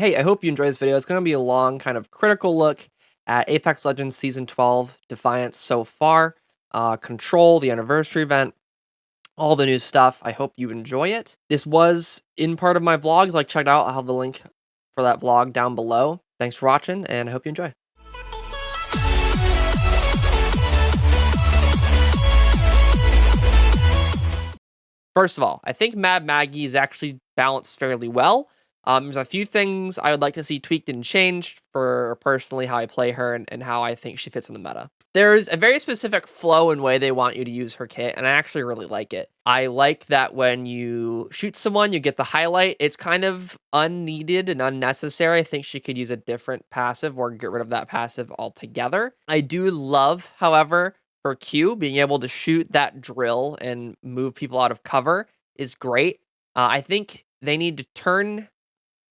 Hey, I hope you enjoyed this video. It's going to be a long, kind of critical look at Apex Legends Season 12, Defiance so far, Control, the anniversary event, all the new stuff. I hope you enjoy it. This was in part of my vlog. Like, check it out. I'll have the link for that vlog down below. Thanks for watching, and I hope you enjoy. First of all, I think Mad Maggie is actually balanced fairly well. There's a few things I would like to see tweaked and changed for personally how I play her and how I think she fits in the meta. There's a very specific flow and way they want you to use her kit, and I actually really like it. I like that when you shoot someone, you get the highlight. It's kind of unneeded and unnecessary. I think she could use a different passive or get rid of that passive altogether. I do love, however, her Q, being able to shoot that drill and move people out of cover is great. I think they need to turn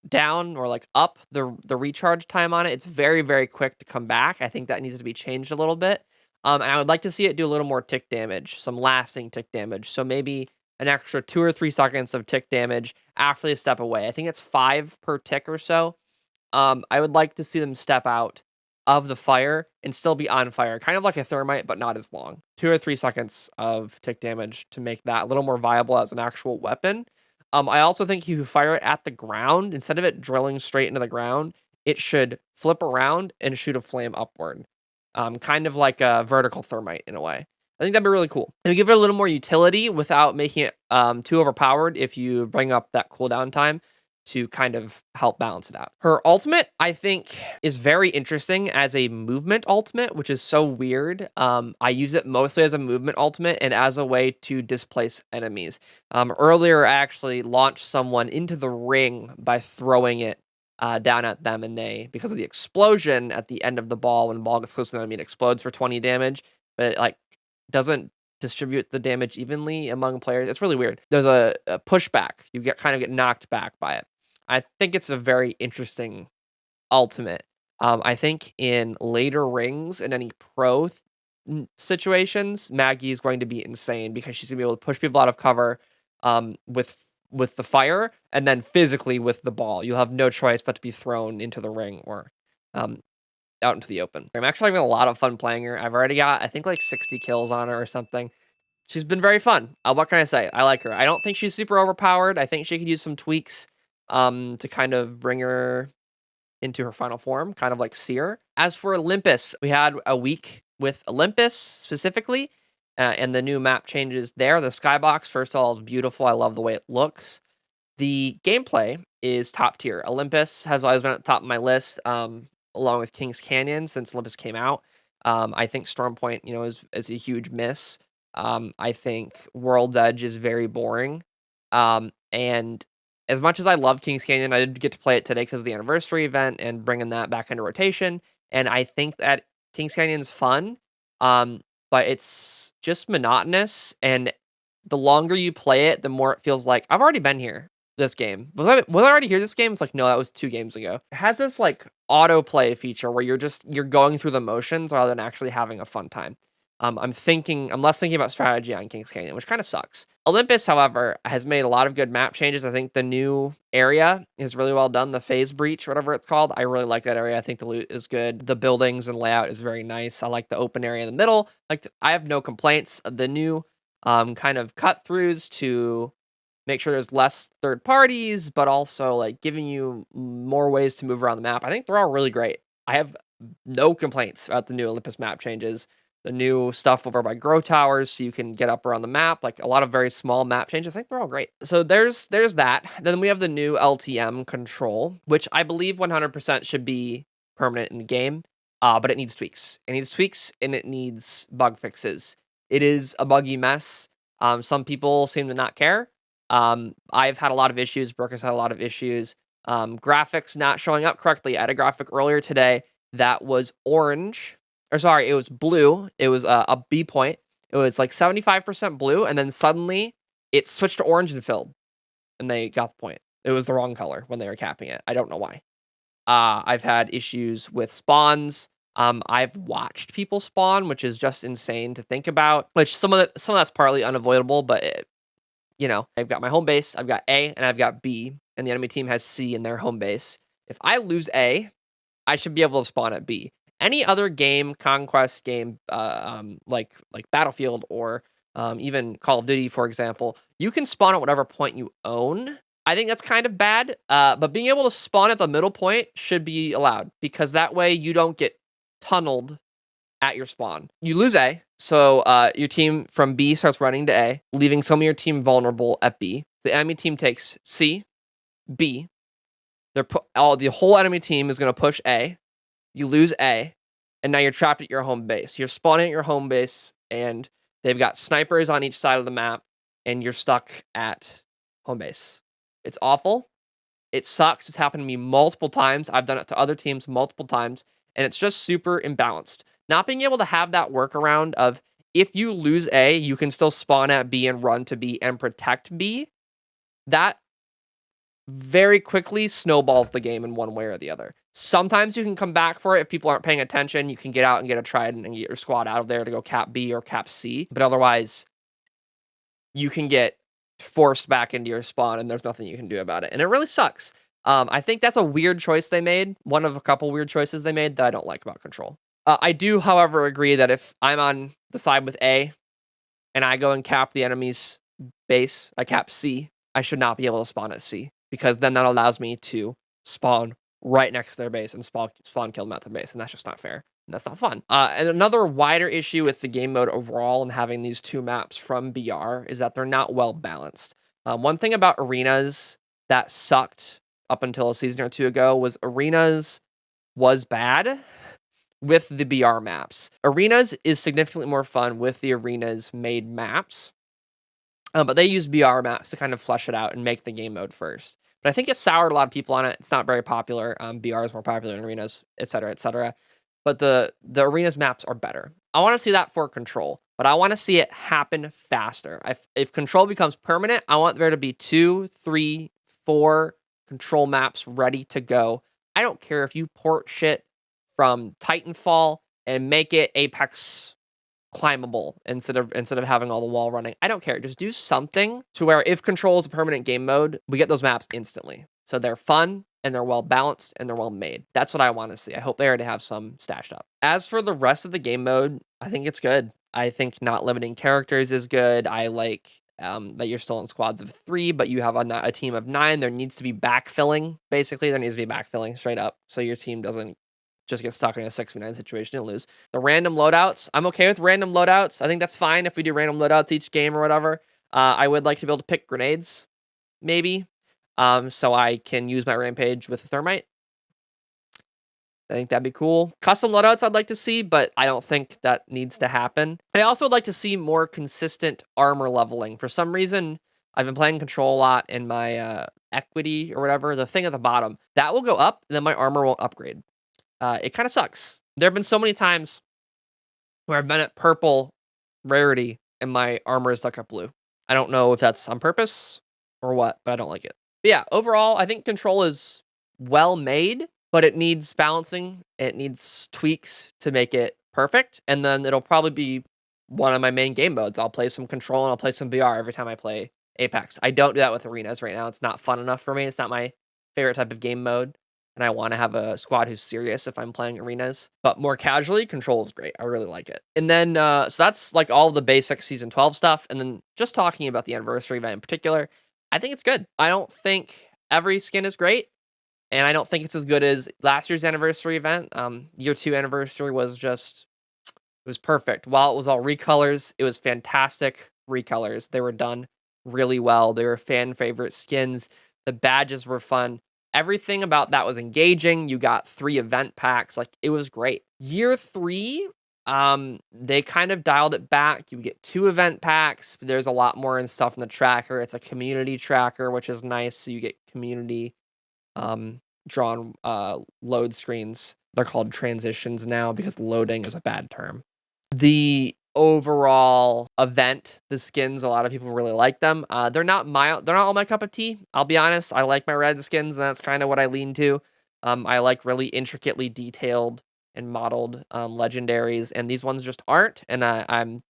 down or like up the recharge time on it. It's very, very quick to come back. I think that needs to be changed a little bit. And I would like to see it do a little more tick damage, some lasting tick damage. So maybe an extra 2 or 3 seconds of tick damage after they step away. I think it's 5 per tick or so. I would like to see them step out of the fire and still be on fire, kind of like a thermite, but not as long. 2 or 3 seconds of tick damage to make that a little more viable as an actual weapon. I also think you fire it at the ground, instead of it drilling straight into the ground, it should flip around and shoot a flame upward. Kind of like a vertical thermite in a way. I think that'd be really cool. And give it a little more utility without making it too overpowered if you bring up that cooldown time to kind of help balance it out. Her ultimate, I think, is very interesting as a movement ultimate, which is so weird. I use it mostly as a movement ultimate and as a way to displace enemies. Earlier, I actually launched someone into the ring by throwing it down at them, and because of the explosion at the end of the ball, when the ball gets close to them, it explodes for 20 damage, but it like doesn't distribute the damage evenly among players. It's really weird. There's a pushback. You kind of get knocked back by it. I think it's a very interesting ultimate. I think in later rings and any pro situations, Maggie is going to be insane because she's gonna be able to push people out of cover with the fire, and then physically with the ball. You'll have no choice but to be thrown into the ring or out into the open. I'm actually having a lot of fun playing her. I've already got, I think, like 60 kills on her or something. She's been very fun. What can I say? I like her. I don't think she's super overpowered. I think she could use some tweaks to kind of bring her into her final form, kind of like Seer. As for Olympus, we had a week with Olympus specifically, and the new map changes there. The skybox, first of all, is beautiful. I love the way it looks. The gameplay is top tier. Olympus has always been at the top of my list, along with King's Canyon since Olympus came out. I think Stormpoint, is a huge miss. I think World's Edge is very boring. And as much as I love King's Canyon, I did get to play it today because of the anniversary event and bringing that back into rotation. And I think that King's Canyon's fun, but it's just monotonous. And the longer you play it, the more it feels like I've already been here. This game was I already here? This game? It's like, no, that was 2 games ago. It has this like autoplay feature where you're going through the motions rather than actually having a fun time. I'm less thinking about strategy on King's Canyon, which kind of sucks. Olympus, however, has made a lot of good map changes. I think the new area is really well done. The phase breach, whatever it's called. I really like that area. I think the loot is good. The buildings and layout is very nice. I like the open area in the middle. I have no complaints. The new kind of cut throughs to make sure there's less third parties, but also like giving you more ways to move around the map. I think they're all really great. I have no complaints about the new Olympus map changes. The new stuff over by Grow Towers, so you can get up around the map, like a lot of very small map changes. I think they're all great. So there's that. Then we have the new LTM control, which I believe 100% should be permanent in the game, but it needs tweaks. It needs tweaks, and it needs bug fixes. It is a buggy mess. Some people seem to not care. I've had a lot of issues. Brooke has had a lot of issues. Graphics not showing up correctly. I had a graphic earlier today that was orange. Or sorry, it was blue. It was a B point. It was like 75% blue, and then suddenly it switched to orange and filled. And they got the point. It was the wrong color when they were capping it. I don't know why. I've had issues with spawns. I've watched people spawn, which is just insane to think about. Which some of that's partly unavoidable, but I've got my home base, I've got A, and I've got B, and the enemy team has C in their home base. If I lose A, I should be able to spawn at B. Any other game, conquest game, like Battlefield or even Call of Duty, for example, you can spawn at whatever point you own. I think that's kind of bad, but being able to spawn at the middle point should be allowed because that way you don't get tunneled at your spawn. You lose A, so your team from B starts running to A, leaving some of your team vulnerable at B. The enemy team takes C, B. The whole enemy team is going to push A. You lose A, and now you're trapped at your home base. You're spawning at your home base, and they've got snipers on each side of the map, and you're stuck at home base. It's awful. It sucks. It's happened to me multiple times. I've done it to other teams multiple times, and it's just super imbalanced. Not being able to have that workaround of if you lose A, you can still spawn at B and run to B and protect B, that very quickly snowballs the game in one way or the other. Sometimes you can come back for it if people aren't paying attention. You can get out and get a trident and get your squad out of there to go cap B or cap C. But otherwise, you can get forced back into your spawn and there's nothing you can do about it. And it really sucks. I think that's a weird choice they made. One of a couple weird choices they made that I don't like about Control. I do, however, agree that if I'm on the side with A and I go and cap the enemy's base, I cap C, I should not be able to spawn at C. Because then that allows me to spawn right next to their base and spawn kill them at their base, and that's just not fair. And that's not fun. And another wider issue with the game mode overall and having these two maps from BR is that they're not well balanced. One thing about arenas that sucked up until a season or two ago was arenas was bad with the BR maps. Arenas is significantly more fun with the arenas made maps. But they use BR maps to kind of flesh it out and make the game mode first. But I think it soured a lot of people on it. It's not very popular. BR is more popular in arenas, etc., etc. But the arenas maps are better. I want to see that for Control, but I want to see it happen faster. If Control becomes permanent, I want there to be 2, 3, 4 Control maps ready to go. I don't care if you port shit from Titanfall and make it Apex climbable instead of having all the wall running. I don't care. Just do something to where if Control is a permanent game mode, we get those maps instantly. So they're fun and they're well balanced and they're well made. That's what I want to see. I hope they already have some stashed up. As for the rest of the game mode, I think it's good. I think not limiting characters is good. I like that you're still in squads of 3, but you have a team of 9. There needs to be backfilling. Basically, there needs to be backfilling straight up so your team doesn't just get stuck in a 6v9 situation and lose. The random loadouts, I'm okay with random loadouts. I think that's fine if we do random loadouts each game or whatever. I would like to be able to pick grenades, maybe, so I can use my rampage with a thermite. I think that'd be cool. Custom loadouts I'd like to see, but I don't think that needs to happen. I also would like to see more consistent armor leveling. For some reason, I've been playing Control a lot in my equity or whatever, the thing at the bottom. That will go up, and then my armor won't upgrade. It kind of sucks. There have been so many times where I've been at purple rarity and my armor is stuck at blue. I don't know if that's on purpose or what, but I don't like it. But yeah, overall, I think Control is well made, but it needs balancing. It needs tweaks to make it perfect. And then it'll probably be one of my main game modes. I'll play some Control and I'll play some BR every time I play Apex. I don't do that with arenas right now. It's not fun enough for me. It's not my favorite type of game mode. And I want to have a squad who's serious if I'm playing arenas. But more casually, Control is great. I really like it. And then, so that's like all the basic Season 12 stuff. And then just talking about the anniversary event in particular, I think it's good. I don't think every skin is great. And I don't think it's as good as last year's anniversary event. Year 2 anniversary was just, it was perfect. While it was all recolors, it was fantastic recolors. They were done really well. They were fan favorite skins. The badges were fun. Everything about that was engaging. You got 3 event packs. Like, it was great. Year 3, they kind of dialed it back. You get 2 event packs. There's a lot more and stuff in the tracker. It's a community tracker, which is nice. So you get community drawn load screens. They're called transitions now because loading is a bad term. The overall event, the skins, a lot of people really like them. They're not all my cup of tea. I'll be honest. I like my red skins, and that's kind of what I lean to. I like really intricately detailed and modeled legendaries, and these ones just aren't. And I'm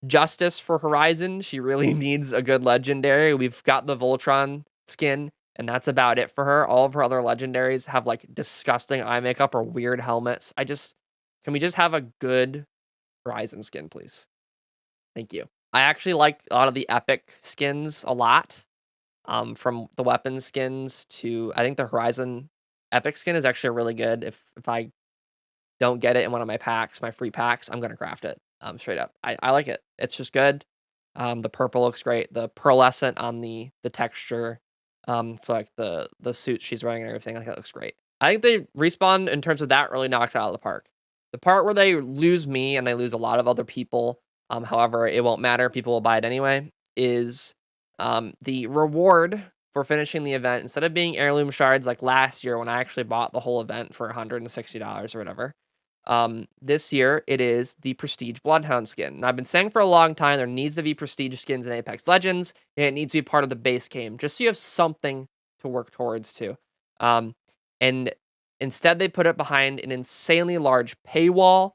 justice for Horizon. She really needs a good legendary. We've got the Voltron skin, and that's about it for her. All of her other legendaries have, like, disgusting eye makeup or weird helmets. Can we just have a good Horizon skin, please? Thank you. I actually like a lot of the epic skins a lot, from the weapon skins to I think the Horizon epic skin is actually really good. If I don't get it in one of my packs, my free packs, I'm gonna craft it, straight up. I like it. It's just good. The purple looks great. The pearlescent on the texture, for, like, the suit she's wearing and everything, like, that looks great. I think they Respawn, in terms of that, really knocked it out of the park. The part where they lose me and they lose a lot of other people, however, it won't matter, people will buy it anyway, is, the reward for finishing the event, instead of being heirloom shards like last year when I actually bought the whole event for $160 or whatever, this year it is the Prestige Bloodhound skin. And I've been saying for a long time there needs to be Prestige skins in Apex Legends, and it needs to be part of the base game, just so you have something to work towards too. And instead they put it behind an insanely large paywall.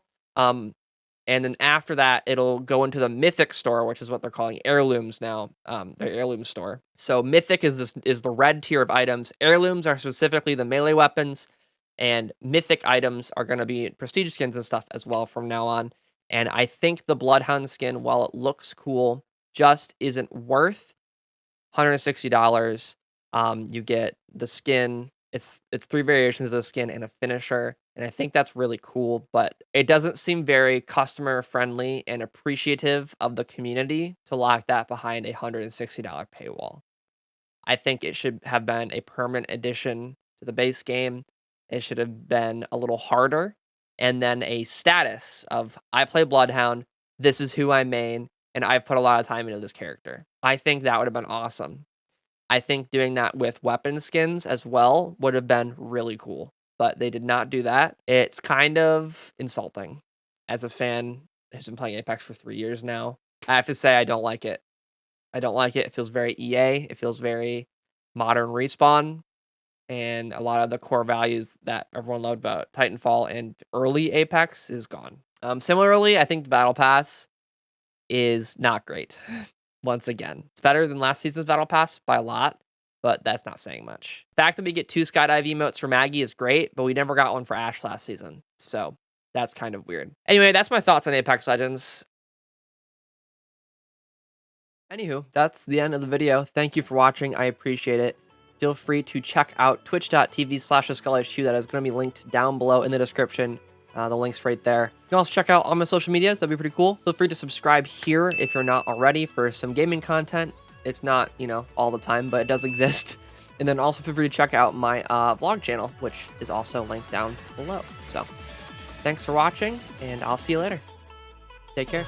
And then after that, it'll go into the Mythic store, which is what they're calling heirlooms now. Their heirloom store. So Mythic is the red tier of items. Heirlooms are specifically the melee weapons, and Mythic items are going to be prestige skins and stuff as well from now on. And I think the Bloodhound skin, while it looks cool, just isn't worth $160. You get the skin. It's 3 variations of the skin and a finisher, and I think that's really cool, but it doesn't seem very customer friendly and appreciative of the community to lock that behind a $160 paywall. I think it should have been a permanent addition to the base game. It should have been a little harder, and then a status of I play Bloodhound, this is who I main, and I've put a lot of time into this character. I think that would have been awesome. I think doing that with weapon skins as well would have been really cool, but they did not do that. It's kind of insulting as a fan who's been playing Apex for 3 years now. I have to say I don't like it. I don't like it. It feels very EA. It feels very modern Respawn, and a lot of the core values that everyone loved about Titanfall and early Apex is gone. Similarly, I think the Battle Pass is not great. Once again, it's better than last season's Battle Pass by a lot, but that's not saying much. The fact that we get 2 skydive emotes for Maggie is great, but we never got one for Ash last season, so that's kind of weird. Anyway, that's my thoughts on Apex Legends. Anywho, that's the end of the video. Thank you for watching. I appreciate it. Feel free to check out twitch.tv/SkullHQ. That is going to be linked down below in the description. The link's right there. You can also check out all my social medias. That'd be pretty cool. Feel free to subscribe here if you're not already for some gaming content. It's not, all the time, but it does exist. And then also feel free to check out my vlog channel, which is also linked down below. So thanks for watching, and I'll see you later. Take care.